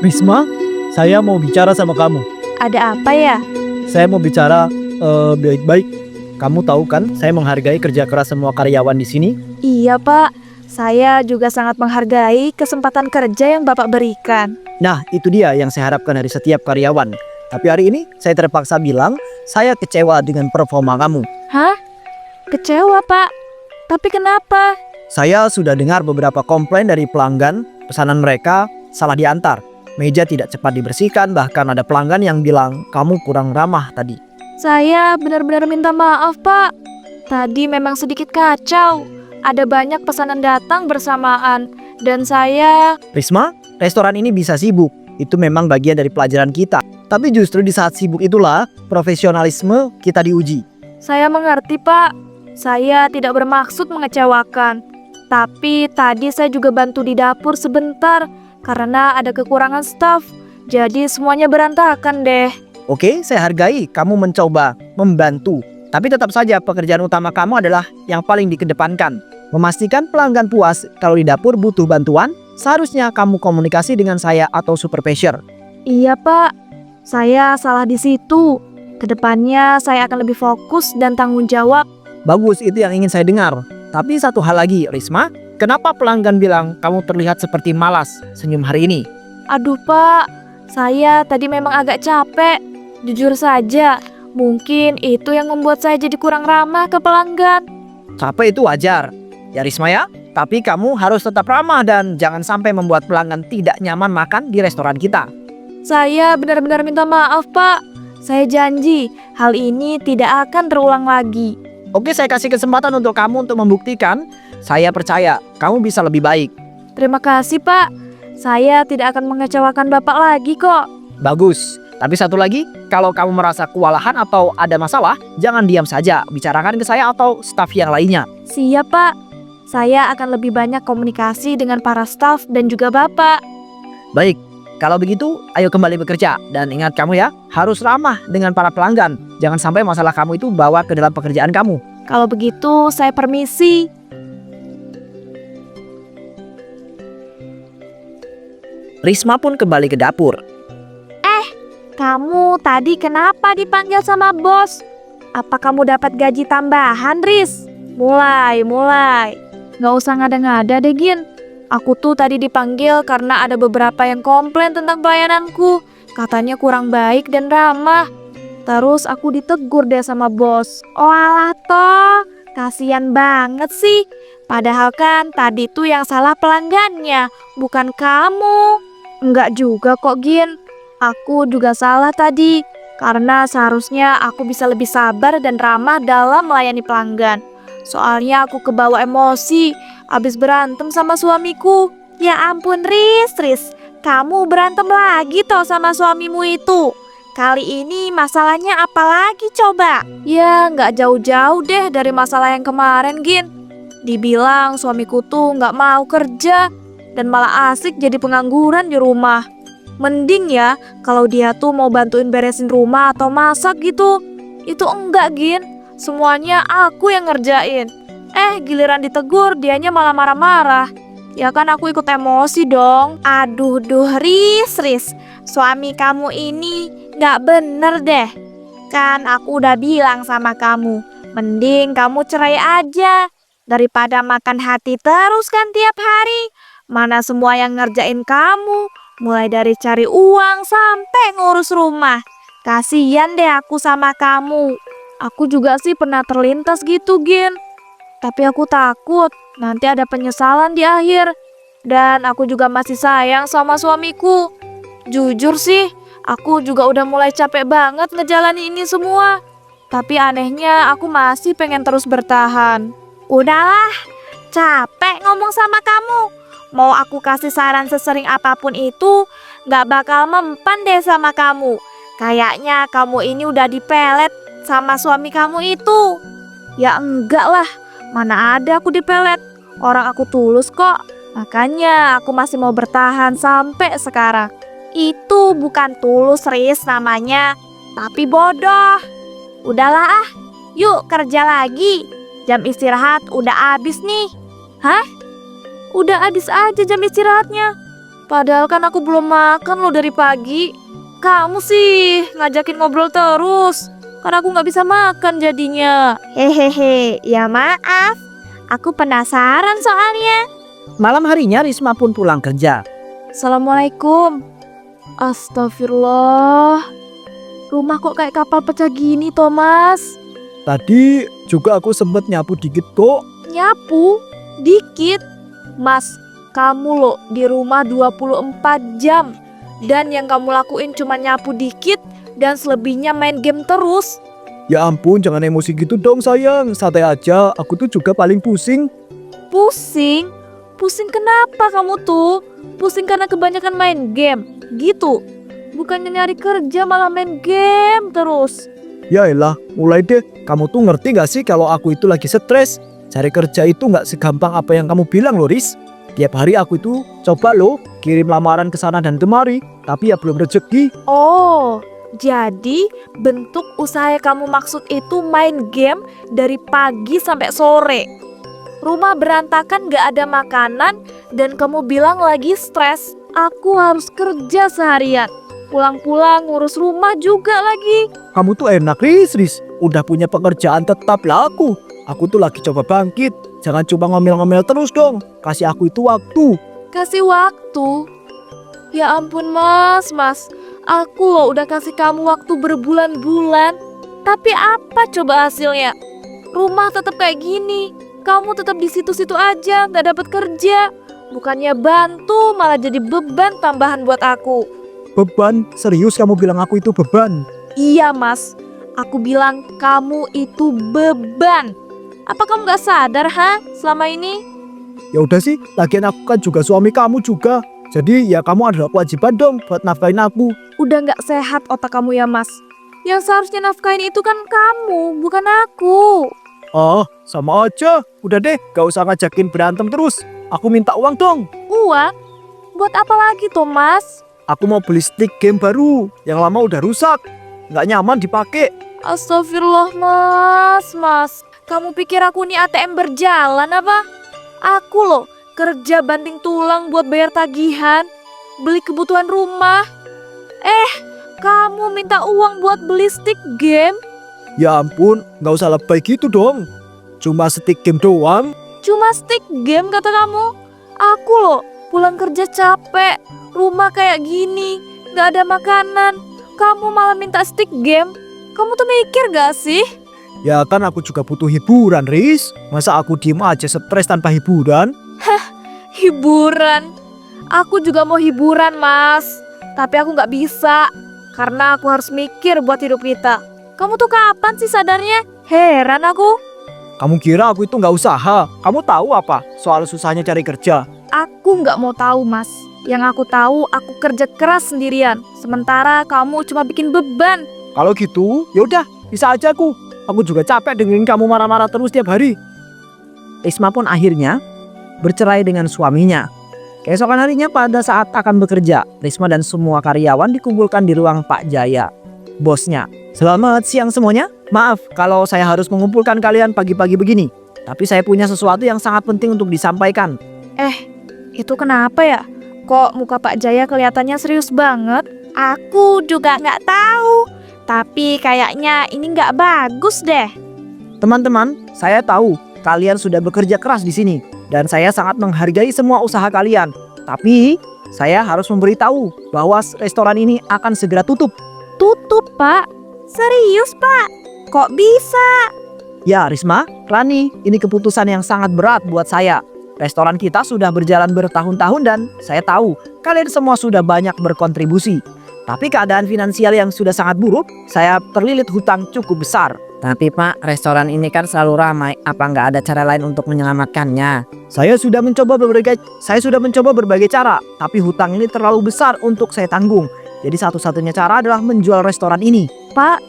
Risma, saya mau bicara sama kamu. Ada apa ya? Saya mau bicara baik-baik. Kamu tahu kan, saya menghargai kerja keras semua karyawan di sini. Iya Pak, saya juga sangat menghargai kesempatan kerja yang Bapak berikan. Nah, itu dia yang saya harapkan dari setiap karyawan. Tapi hari ini, saya terpaksa bilang, saya kecewa dengan performa kamu. Hah? Kecewa Pak? Tapi kenapa? Saya sudah dengar beberapa komplain dari pelanggan, pesanan mereka salah diantar. Meja tidak cepat dibersihkan, bahkan ada pelanggan yang bilang, kamu kurang ramah tadi. Saya benar-benar minta maaf Pak. Tadi memang sedikit kacau. Ada banyak pesanan datang bersamaan. Dan saya... Risma, restoran ini bisa sibuk. Itu memang bagian dari pelajaran kita. Tapi justru di saat sibuk itulah profesionalisme kita diuji. Saya mengerti Pak. Saya tidak bermaksud mengecewakan. Tapi tadi saya juga bantu di dapur sebentar. Karena ada kekurangan staf. Jadi semuanya berantakan deh. Oke, saya hargai kamu mencoba membantu. Tapi tetap saja pekerjaan utama kamu adalah yang paling dikedepankan. Memastikan pelanggan puas. Kalau di dapur butuh bantuan, seharusnya kamu komunikasi dengan saya atau supervisor. Iya Pak, saya salah di situ. Kedepannya saya akan lebih fokus dan tanggung jawab. Bagus, itu yang ingin saya dengar. Tapi satu hal lagi, Risma. Kenapa pelanggan bilang kamu terlihat seperti malas senyum hari ini? Aduh Pak, saya tadi memang agak capek. Jujur saja, mungkin itu yang membuat saya jadi kurang ramah ke pelanggan. Capek itu wajar. Ya Risma ya, tapi kamu harus tetap ramah dan jangan sampai membuat pelanggan tidak nyaman makan di restoran kita. Saya benar-benar minta maaf Pak. Saya janji, hal ini tidak akan terulang lagi. Oke, saya kasih kesempatan untuk kamu untuk membuktikan. Saya percaya kamu bisa lebih baik. Terima kasih Pak. Saya tidak akan mengecewakan Bapak lagi kok. Bagus. Tapi satu lagi, kalau kamu merasa kewalahan atau ada masalah, jangan diam saja. Bicarakan ke saya atau staf yang lainnya. Siap Pak. Saya akan lebih banyak komunikasi dengan para staf dan juga Bapak. Baik, kalau begitu ayo kembali bekerja. Dan ingat kamu ya, harus ramah dengan para pelanggan. Jangan sampai masalah kamu itu bawa ke dalam pekerjaan kamu. Kalau begitu saya permisi. Risma pun kembali ke dapur. Kamu tadi kenapa dipanggil sama bos? Apa kamu dapat gaji tambahan, Riz? Mulai. Nggak usah ngada-ngada deh, Gin. Aku tuh tadi dipanggil karena ada beberapa yang komplain tentang pelayananku. Katanya kurang baik dan ramah. Terus aku ditegur deh sama bos. Oh alah toh, kasian banget sih. Padahal kan tadi tuh yang salah pelanggannya, bukan kamu. Enggak juga kok, Gin. Aku juga salah tadi, karena seharusnya aku bisa lebih sabar dan ramah dalam melayani pelanggan. Soalnya aku kebawa emosi, abis berantem sama suamiku. Ya ampun Riz, kamu berantem lagi toh sama suamimu itu. Kali ini masalahnya apa lagi coba? Ya nggak jauh-jauh deh dari masalah yang kemarin Gin. Dibilang suamiku tuh nggak mau kerja dan malah asik jadi pengangguran di rumah. Mending ya kalau dia tuh mau bantuin beresin rumah atau masak gitu. Itu enggak Gin, semuanya aku yang ngerjain. Giliran ditegur dianya malah marah-marah. Ya kan aku ikut emosi dong. Aduh Riz, suami kamu ini gak bener deh. Kan aku udah bilang sama kamu, mending kamu cerai aja daripada makan hati terus kan tiap hari. Mana semua yang ngerjain kamu, mulai dari cari uang sampai ngurus rumah. Kasian deh aku sama kamu. Aku juga sih pernah terlintas gitu Gin. Tapi aku takut nanti ada penyesalan di akhir. Dan aku juga masih sayang sama suamiku. Jujur sih, aku juga udah mulai capek banget ngejalani ini semua. Tapi anehnya aku masih pengen terus bertahan. Udahlah, capek ngomong sama kamu. Mau aku kasih saran sesering apapun itu, gak bakal mempan deh sama kamu. Kayaknya kamu ini udah dipelet sama suami kamu itu. Ya enggak lah, mana ada aku dipelet. Orang aku tulus kok. Makanya aku masih mau bertahan sampai sekarang. Itu bukan tulus Riz namanya, tapi bodoh. Udahlah yuk kerja lagi. Jam istirahat udah habis nih. Hah? Udah habis aja jam istirahatnya. Padahal kan aku belum makan loh dari pagi. Kamu sih ngajakin ngobrol terus. Karena aku nggak bisa makan jadinya. Hehehe, ya maaf. Aku penasaran soalnya. Malam harinya Risma pun pulang kerja. Assalamualaikum. Astagfirullah. Rumah kok kayak kapal pecah gini, Thomas? Tadi juga aku sempet nyapu dikit kok. Nyapu? Dikit? Mas, kamu loh di rumah 24 jam. Dan yang kamu lakuin cuma nyapu dikit dan selebihnya main game terus. Ya ampun, jangan emosi gitu dong sayang. Santai aja, aku tuh juga paling pusing. Pusing? Pusing kenapa kamu tuh? Pusing karena kebanyakan main game? Gitu? Bukannya nyari kerja malah main game terus. Ya elah, mulai deh. Kamu tuh ngerti gak sih kalau aku itu lagi stres? Cari kerja itu gak segampang apa yang kamu bilang loh, Riz. Tiap hari aku itu coba loh kirim lamaran ke sana dan kemari, tapi ya belum rezeki. Oh, jadi bentuk usaha yang kamu maksud itu main game dari pagi sampai sore. Rumah berantakan gak ada makanan dan kamu bilang lagi stres. Aku harus kerja seharian. Pulang-pulang ngurus rumah juga lagi. Kamu tuh enak, Riz. Udah punya pekerjaan tetap lah aku. Aku tuh lagi coba bangkit. Jangan cuma ngomel-ngomel terus dong. Kasih aku itu waktu. Kasih waktu? Ya ampun mas. Aku loh udah kasih kamu waktu berbulan-bulan. Tapi apa coba hasilnya? Rumah tetap kayak gini. Kamu tetap di situ-situ aja, gak dapat kerja. Bukannya bantu, malah jadi beban tambahan buat aku. Beban? Serius kamu bilang aku itu beban? Iya mas, aku bilang kamu itu beban. Apa kamu gak sadar selama ini? Ya udah sih, lagian aku kan juga suami kamu juga. Jadi ya kamu ada kewajiban dong buat nafkahin aku. Udah gak sehat otak kamu ya mas. Yang seharusnya nafkahin itu kan kamu, bukan aku. Oh, sama aja. Udah deh, gak usah ngajakin berantem terus. Aku minta uang dong. Uang? Buat apa lagi Thomas? Aku mau beli stick game baru. Yang lama udah rusak. Gak nyaman dipakai. Astagfirullah mas. Kamu pikir aku nih ATM berjalan apa? Aku loh kerja banting tulang buat bayar tagihan, beli kebutuhan rumah. Kamu minta uang buat beli stick game? Ya ampun, gak usah lebay gitu dong. Cuma stick game doang. Cuma stick game kata kamu? Aku loh pulang kerja capek, rumah kayak gini, gak ada makanan. Kamu malah minta stick game? Kamu tuh mikir gak sih? Ya kan aku juga butuh hiburan, Riz. Masa aku diem aja stres tanpa hiburan? Hiburan? Aku juga mau hiburan mas. Tapi aku gak bisa. Karena aku harus mikir buat hidup kita. Kamu tuh kapan sih sadarnya? Heran aku. Kamu kira aku itu gak usaha? Kamu tahu apa soal susahnya cari kerja? Aku gak mau tahu mas. Yang aku tahu aku kerja keras sendirian. Sementara kamu cuma bikin beban. Kalau gitu, yaudah bisa aja aku. Aku juga capek dengerin kamu marah-marah terus tiap hari. Risma pun akhirnya bercerai dengan suaminya. Keesokan harinya pada saat akan bekerja, Risma dan semua karyawan dikumpulkan di ruang Pak Jaya, bosnya. Selamat siang semuanya. Maaf kalau saya harus mengumpulkan kalian pagi-pagi begini. Tapi saya punya sesuatu yang sangat penting untuk disampaikan. Itu kenapa ya? Kok muka Pak Jaya kelihatannya serius banget? Aku juga nggak tahu. Tapi kayaknya ini nggak bagus deh. Teman-teman, saya tahu kalian sudah bekerja keras di sini dan saya sangat menghargai semua usaha kalian. Tapi saya harus memberitahu bahwa restoran ini akan segera tutup. Tutup, Pak? Serius, Pak? Kok bisa? Ya, Risma, Rani, ini keputusan yang sangat berat buat saya. Restoran kita sudah berjalan bertahun-tahun dan saya tahu kalian semua sudah banyak berkontribusi. Tapi keadaan finansial yang sudah sangat buruk, saya terlilit hutang cukup besar. Tapi Pak, restoran ini kan selalu ramai. Apa nggak ada cara lain untuk menyelamatkannya? Saya sudah mencoba berbagai cara, tapi hutang ini terlalu besar untuk saya tanggung. Jadi satu-satunya cara adalah menjual restoran ini. Pak,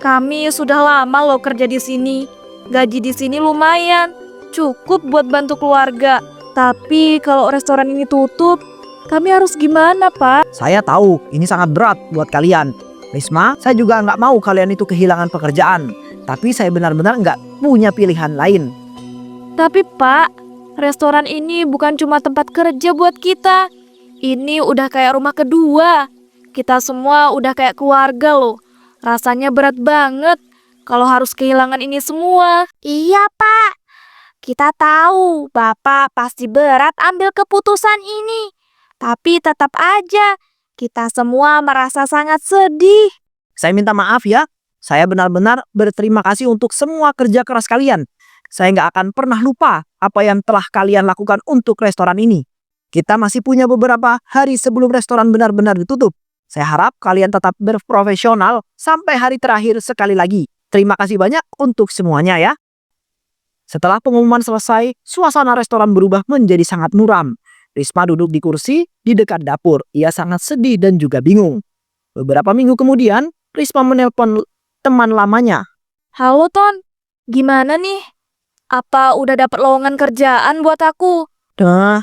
kami sudah lama loh kerja di sini. Gaji di sini lumayan, cukup buat bantu keluarga. Tapi kalau restoran ini tutup, kami harus gimana, Pak? Saya tahu ini sangat berat buat kalian. Risma, saya juga nggak mau kalian itu kehilangan pekerjaan. Tapi saya benar-benar nggak punya pilihan lain. Tapi Pak, restoran ini bukan cuma tempat kerja buat kita. Ini udah kayak rumah kedua. Kita semua udah kayak keluarga loh. Rasanya berat banget kalau harus kehilangan ini semua. Iya, Pak. Kita tahu Bapak pasti berat ambil keputusan ini. Tapi tetap aja kita semua merasa sangat sedih. Saya minta maaf ya. Saya benar-benar berterima kasih untuk semua kerja keras kalian. Saya nggak akan pernah lupa apa yang telah kalian lakukan untuk restoran ini. Kita masih punya beberapa hari sebelum restoran benar-benar ditutup. Saya harap kalian tetap berprofesional sampai hari terakhir sekali lagi. Terima kasih banyak untuk semuanya ya. Setelah pengumuman selesai, suasana restoran berubah menjadi sangat muram. Risma duduk di kursi di dekat dapur. Ia sangat sedih dan juga bingung. Beberapa minggu kemudian, Risma menelpon teman lamanya. Halo Ton, gimana nih? Apa udah dapat lowongan kerjaan buat aku? Duh,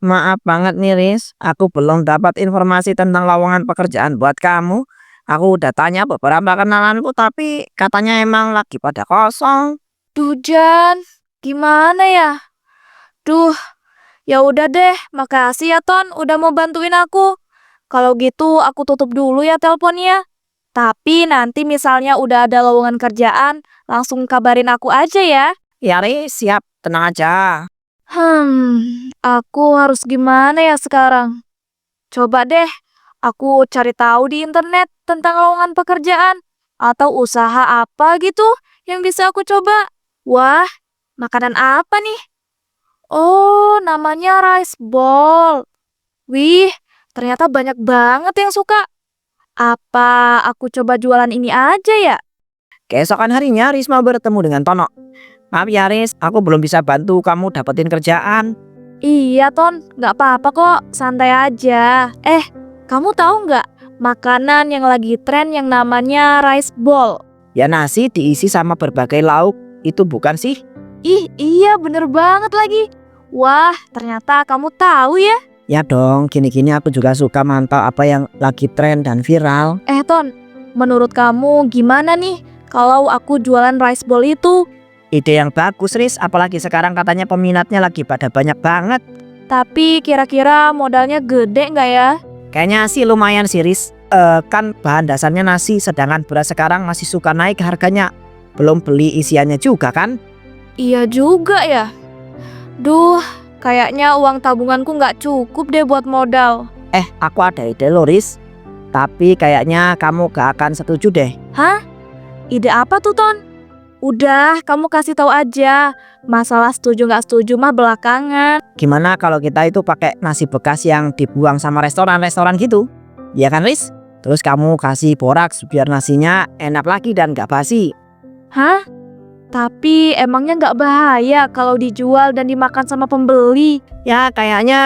maaf banget nih Riz. Aku belum dapat informasi tentang lowongan pekerjaan buat kamu. Aku udah tanya beberapa kenalanku tapi katanya emang lagi pada kosong. Duh Jan, gimana ya? Duh, ya udah deh, makasih ya Ton udah mau bantuin aku. Kalau gitu aku tutup dulu ya teleponnya. Tapi nanti misalnya udah ada lowongan kerjaan, langsung kabarin aku aja ya. Ya Riz, siap. Tenang aja. Aku harus gimana ya sekarang? Coba deh, aku cari tahu di internet tentang lowongan pekerjaan atau usaha apa gitu yang bisa aku coba. Wah, makanan apa nih? Oh, namanya rice ball. Wih, ternyata banyak banget yang suka. Apa aku coba jualan ini aja ya? Keesokan harinya Risma bertemu dengan Tono. Maaf ya Riz, aku belum bisa bantu kamu dapetin kerjaan. Iya, Ton. Nggak apa-apa kok. Santai aja. Kamu tahu nggak makanan yang lagi tren yang namanya rice ball? Ya nasi diisi sama berbagai lauk, itu bukan sih? Ih, iya bener banget lagi. Wah, ternyata kamu tahu ya. Ya dong, gini-gini aku juga suka mantau apa yang lagi tren dan viral. Ton, menurut kamu gimana nih kalau aku jualan rice ball itu? Ide yang bagus Riz, apalagi sekarang katanya peminatnya lagi pada banyak banget. Tapi kira-kira modalnya gede nggak ya? Kayaknya sih lumayan sih Riz. Kan bahan dasarnya nasi, sedangkan beras sekarang masih suka naik harganya. Belum beli isiannya juga kan? Iya juga ya. Duh, kayaknya uang tabunganku nggak cukup deh buat modal. Aku ada ide loh Riz. Tapi kayaknya kamu gak akan setuju deh. Hah? Ide apa tuh Ton? Udah, kamu kasih tahu aja. Masalah setuju nggak setuju mah belakangan. Gimana kalau kita itu pakai nasi bekas yang dibuang sama restoran-restoran gitu? Ya kan Riz? Terus kamu kasih boraks biar nasinya enak lagi dan gak basi. Hah? Tapi emangnya nggak bahaya kalau dijual dan dimakan sama pembeli? Ya kayaknya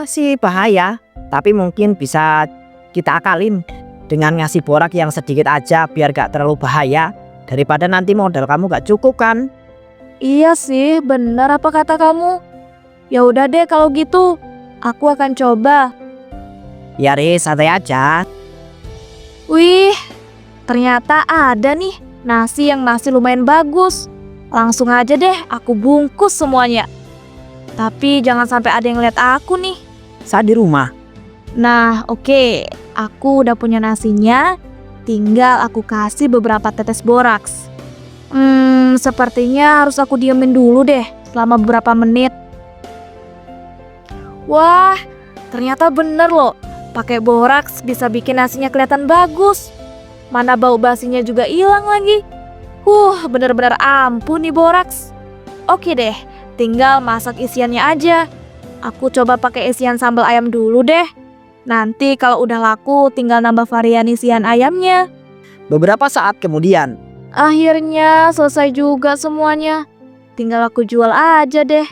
sih bahaya. Tapi mungkin bisa kita akalin dengan ngasih borak yang sedikit aja biar gak terlalu bahaya. Daripada nanti modal kamu gak cukup kan? Iya sih, benar apa kata kamu. Ya udah deh kalau gitu, aku akan coba. Ya Riz, santai aja. Wih, ternyata ada nih nasi yang masih lumayan bagus. Langsung aja deh aku bungkus semuanya. Tapi jangan sampai ada yang lihat aku nih. Saat di rumah. Nah, oke. Aku udah punya nasinya. Tinggal aku kasih beberapa tetes boraks. Sepertinya harus aku diemin dulu deh selama beberapa menit. Wah, ternyata bener loh. Pakai boraks bisa bikin nasinya kelihatan bagus. Mana bau basinya juga hilang lagi. Bener-bener ampun nih boraks. Oke deh, tinggal masak isiannya aja. Aku coba pakai isian sambal ayam dulu deh. Nanti kalau udah laku tinggal nambah varian isian ayamnya. Beberapa saat kemudian, Akhirnya selesai juga semuanya. Tinggal aku jual aja deh.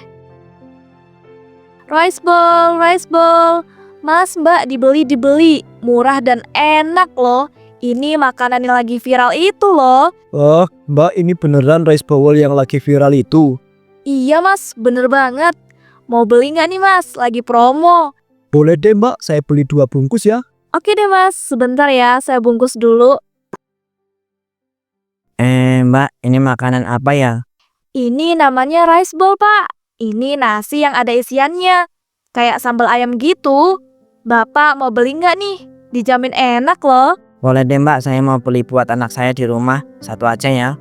Rice ball, rice ball. Mas mbak dibeli. Murah dan enak loh. Ini makanan yang lagi viral itu loh. "Oh, Mbak, ini beneran rice bowl yang lagi viral itu?" Iya mas, bener banget. Mau beli nggak nih mas? Lagi promo. "Boleh deh, Mbak, saya beli 2 bungkus ya." Oke deh mas, sebentar ya, saya bungkus dulu. Mbak, ini makanan apa ya? Ini namanya rice ball pak. Ini nasi yang ada isiannya. Kayak sambal ayam gitu. Bapak mau beli nggak nih? Dijamin enak loh. Boleh deh mbak, saya mau beli buat anak saya di rumah. Satu aja ya.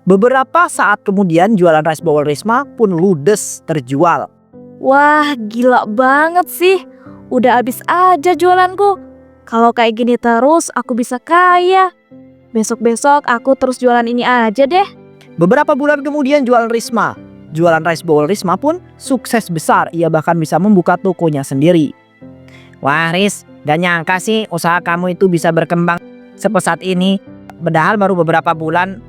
Beberapa saat kemudian jualan rice bowl Risma pun ludes terjual. Wah, gila banget sih. Udah habis aja jualanku. Kalau kayak gini terus aku bisa kaya. Besok-besok aku terus jualan ini aja deh. Beberapa bulan kemudian jualan rice bowl Risma pun sukses besar. Ia bahkan bisa membuka tokonya sendiri. Wah Riz, gak nyangka sih usaha kamu itu bisa berkembang sepesat ini. Padahal baru beberapa bulan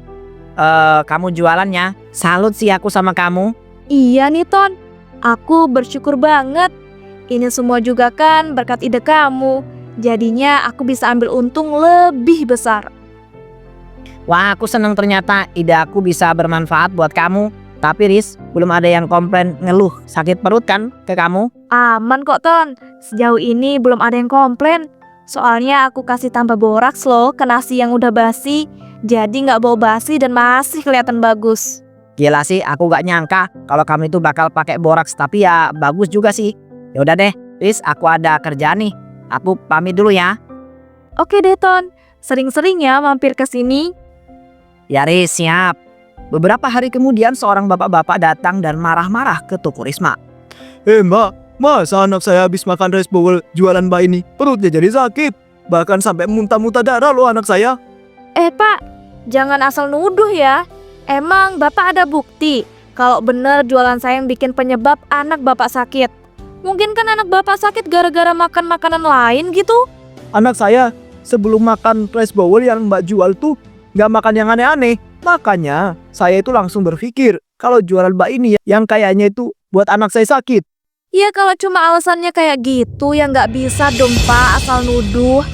kamu jualannya. Salut sih aku sama kamu. Iya nih Ton, aku bersyukur banget. Ini semua juga kan berkat ide kamu. Jadinya aku bisa ambil untung lebih besar. Wah aku seneng ternyata ide aku bisa bermanfaat buat kamu. Tapi Riz, belum ada yang komplain ngeluh sakit perut kan ke kamu? Aman kok Ton, sejauh ini belum ada yang komplain. Soalnya aku kasih tambah boraks loh ke nasi yang udah basi. Jadi gak bau basi dan masih kelihatan bagus. Gila sih, aku gak nyangka kalau kamu itu bakal pakai boraks. Tapi ya bagus juga sih. Ya udah deh, Riz, aku ada kerjaan nih. Aku pamit dulu ya. Oke deh Ton, sering-sering ya mampir ke sini. Ya Riz, siap. Beberapa hari kemudian seorang bapak-bapak datang dan marah-marah ke toko Risma. Mbak, masa anak saya habis makan rice bowl jualan mbak ini perutnya jadi sakit? Bahkan sampai muntah-muntah darah loh anak saya. Pak, jangan asal nuduh ya. Emang Bapak ada bukti kalau bener jualan saya yang bikin penyebab anak Bapak sakit? Mungkin kan anak Bapak sakit gara-gara makan makanan lain gitu? Anak saya sebelum makan rice bowl yang mbak jual tuh gak makan yang aneh-aneh. Makanya saya itu langsung berpikir kalau jualan mbak ini yang kayaknya itu buat anak saya sakit. Ya kalau cuma alasannya kayak gitu ya nggak bisa dong Pak asal nuduh.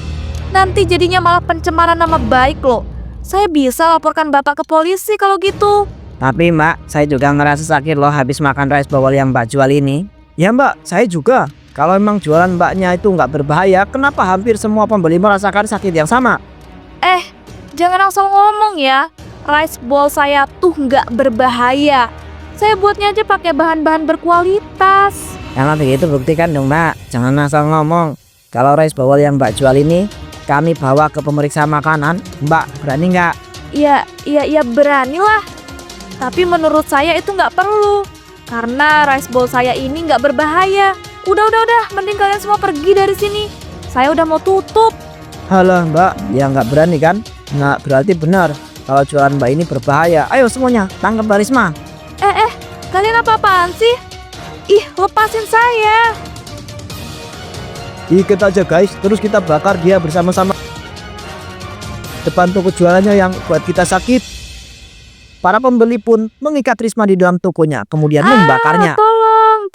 Nanti jadinya malah pencemaran nama baik loh. Saya bisa laporkan Bapak ke polisi kalau gitu. Tapi mbak, saya juga ngerasa sakit loh habis makan rice bowl yang mbak jual ini. Ya mbak, saya juga. Kalau emang jualan mbaknya itu nggak berbahaya, kenapa hampir semua pembeli merasakan sakit yang sama? Jangan asal ngomong ya. Rice bowl saya tuh nggak berbahaya. Saya buatnya aja pakai bahan-bahan berkualitas. Kalau begitu buktikan dong mbak. Jangan asal ngomong. Kalau rice bowl yang mbak jual ini kami bawa ke pemeriksa makanan, mbak berani nggak? Ya beranilah. Tapi menurut saya itu nggak perlu. Karena rice bowl saya ini nggak berbahaya. Udah, mending kalian semua pergi dari sini. Saya udah mau tutup. Halah mbak, ya nggak berani kan? Nggak berarti benar kalau jualan mbak ini berbahaya. Ayo semuanya, tangkap Mbak Risma. Kalian apa-apaan sih? Ih, lepasin saya. Ikat aja guys, terus kita bakar dia bersama-sama depan toko jualannya yang buat kita sakit. Para pembeli pun mengikat Risma di dalam tokonya kemudian membakarnya. Tolong,